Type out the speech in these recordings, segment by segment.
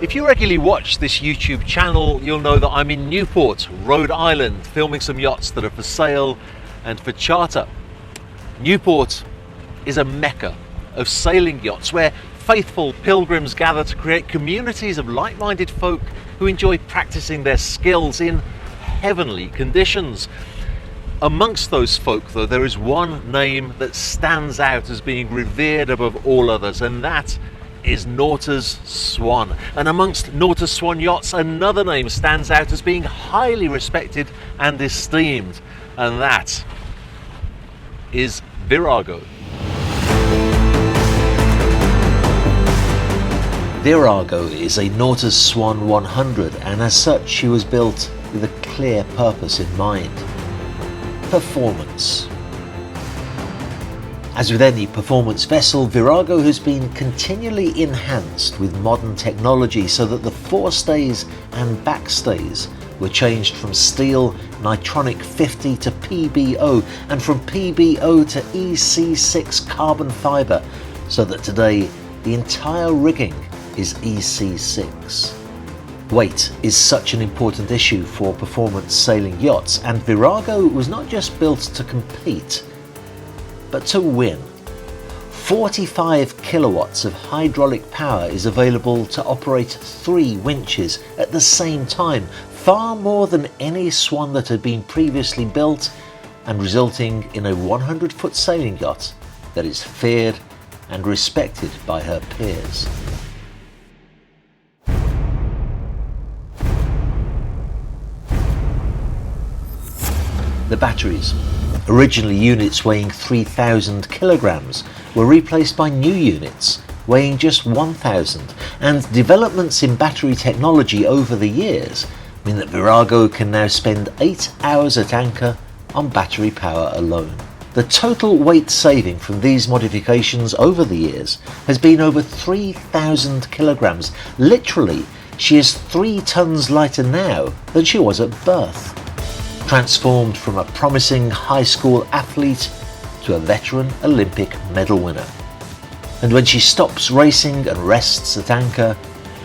If you regularly watch this YouTube channel, you'll know that I'm in Newport, Rhode Island, filming some yachts that are for sale and for charter. Newport is a mecca of sailing yachts where faithful pilgrims gather to create communities of like-minded folk who enjoy practicing their skills in heavenly conditions. Amongst those folk, though, there is one name that stands out as being revered above all others, and that is Nautor'S Swan. And amongst Nautor'S Swan yachts, another name stands out as being highly respected and esteemed, and that is Virago. Virago is a Nautor'S Swan 100, and as such she was built with a clear purpose in mind: performance. As with any performance vessel, Virago has been continually enhanced with modern technology so that the forestays and backstays were changed from steel Nitronic 50 to PBO, and from PBO to EC6 carbon fibre, so that today the entire rigging is EC6. Weight is such an important issue for performance sailing yachts, and Virago was not just built to compete, but to win. 45 kilowatts of hydraulic power is available to operate 3 winches at the same time, far more than any Swan that had been previously built, and resulting in a 100-foot sailing yacht that is feared and respected by her peers. The batteries, originally units weighing 3,000 kilograms, were replaced by new units weighing just 1,000, and developments in battery technology over the years mean that Virago can now spend 8 hours at anchor on battery power alone. The total weight saving from these modifications over the years has been over 3,000 kilograms. Literally, she is 3 tons lighter now than she was at birth. Transformed from a promising high school athlete to a veteran Olympic medal winner. And when she stops racing and rests at anchor,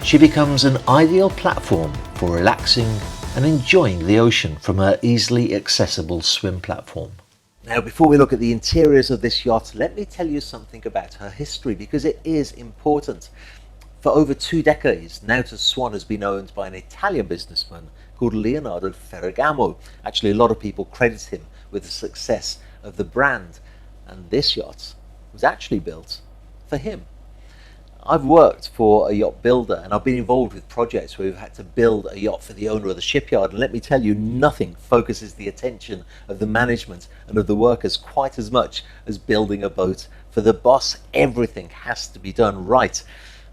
she becomes an ideal platform for relaxing and enjoying the ocean from her easily accessible swim platform. Now, before we look at the interiors of this yacht, let me tell you something about her history, because it is important. For over 2 decades, Nautor'S Swan has been owned by an Italian businessman called Leonardo Ferragamo. Actually, a lot of people credit him with the success of the brand, and this yacht was actually built for him. I've worked for a yacht builder, and I've been involved with projects where we've had to build a yacht for the owner of the shipyard, and let me tell you, nothing focuses the attention of the management and of the workers quite as much as building a boat for the boss. Everything has to be done right.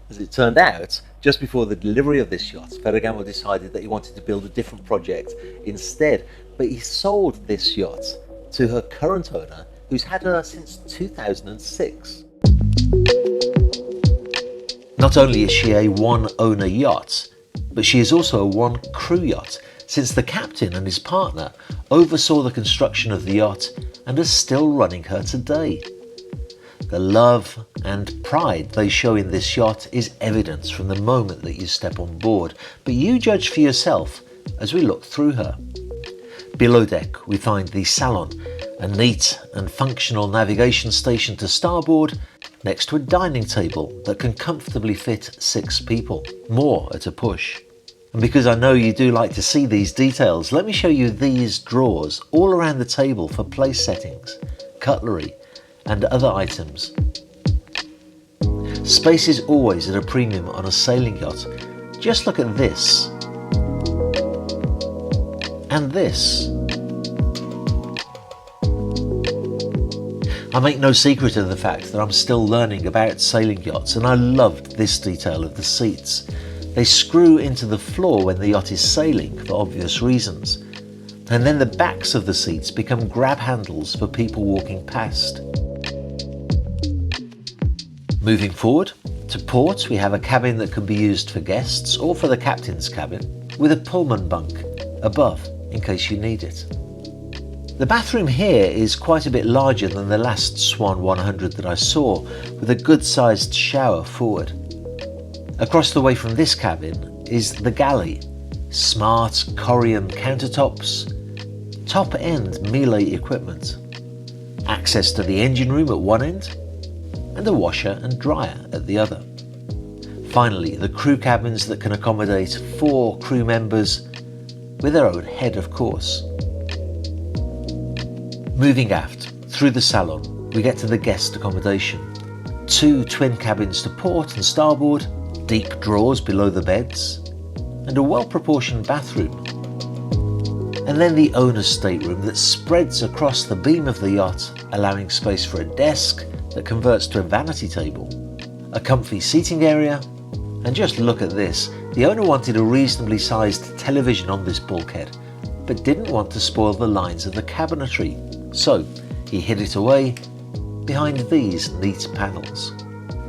As it turned out, just before the delivery of this yacht, Ferragamo decided that he wanted to build a different project instead, but he sold this yacht to her current owner, who's had her since 2006. Not only is she a one-owner yacht, but she is also a one-crew yacht, since the captain and his partner oversaw the construction of the yacht and are still running her today. The love and pride they show in this yacht is evidence from the moment that you step on board, but you judge for yourself as we look through her. Below deck we find the salon, a neat and functional navigation station to starboard, next to a dining table that can comfortably fit 6 people, more at a push. And because I know you do like to see these details, let me show you these drawers all around the table for place settings, cutlery and other items. Space is always at a premium on a sailing yacht. Just look at this. And this. I make no secret of the fact that I'm still learning about sailing yachts, and I loved this detail of the seats. They screw into the floor when the yacht is sailing for obvious reasons, and then the backs of the seats become grab handles for people walking past. Moving forward, to port we have a cabin that can be used for guests or for the captain's cabin, with a Pullman bunk above in case you need it. The bathroom here is quite a bit larger than the last Swan 100 that I saw, with a good sized shower forward. Across the way from this cabin is the galley. Smart Corian countertops, top-end Miele equipment, access to the engine room at one end, and a washer and dryer at the other. Finally, the crew cabins that can accommodate 4 crew members with their own head, of course. Moving aft, through the salon, we get to the guest accommodation. 2 twin cabins to port and starboard, deep drawers below the beds, and a well-proportioned bathroom. And then the owner's stateroom that spreads across the beam of the yacht, allowing space for a desk that converts to a vanity table, a comfy seating area, and just look at this. The owner wanted a reasonably sized television on this bulkhead, but didn't want to spoil the lines of the cabinetry, so he hid it away behind these neat panels.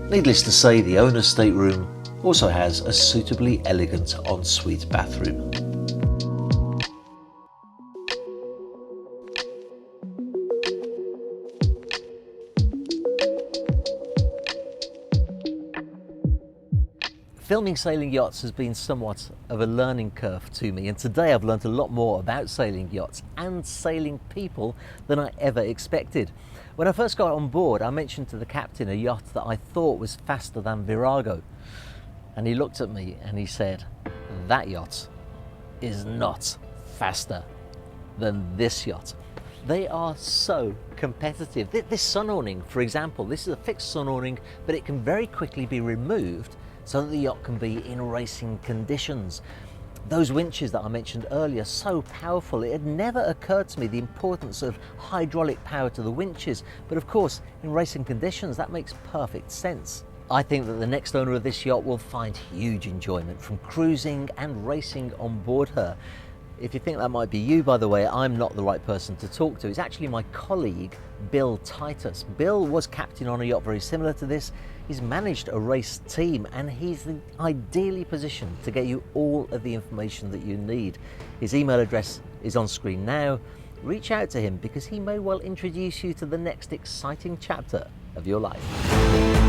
Needless to say, the owner's stateroom also has a suitably elegant ensuite bathroom. Filming sailing yachts has been somewhat of a learning curve to me, and today I've learned a lot more about sailing yachts and sailing people than I ever expected. When I first got on board, I mentioned to the captain a yacht that I thought was faster than Virago, and he looked at me and he said, "That yacht is not faster than this yacht." They are so competitive. This sun awning, for example, this is a fixed sun awning, but it can very quickly be removed so that the yacht can be in racing conditions. Those winches that I mentioned earlier, so powerful. It had never occurred to me the importance of hydraulic power to the winches, but of course, in racing conditions, that makes perfect sense. I think that the next owner of this yacht will find huge enjoyment from cruising and racing on board her. If you think that might be you, by the way, I'm not the right person to talk to. It's actually my colleague, Bill Titus. Bill was captain on a yacht very similar to this. He's managed a race team, and he's ideally positioned to get you all of the information that you need. His email address is on screen now. Reach out to him because he may well introduce you to the next exciting chapter of your life.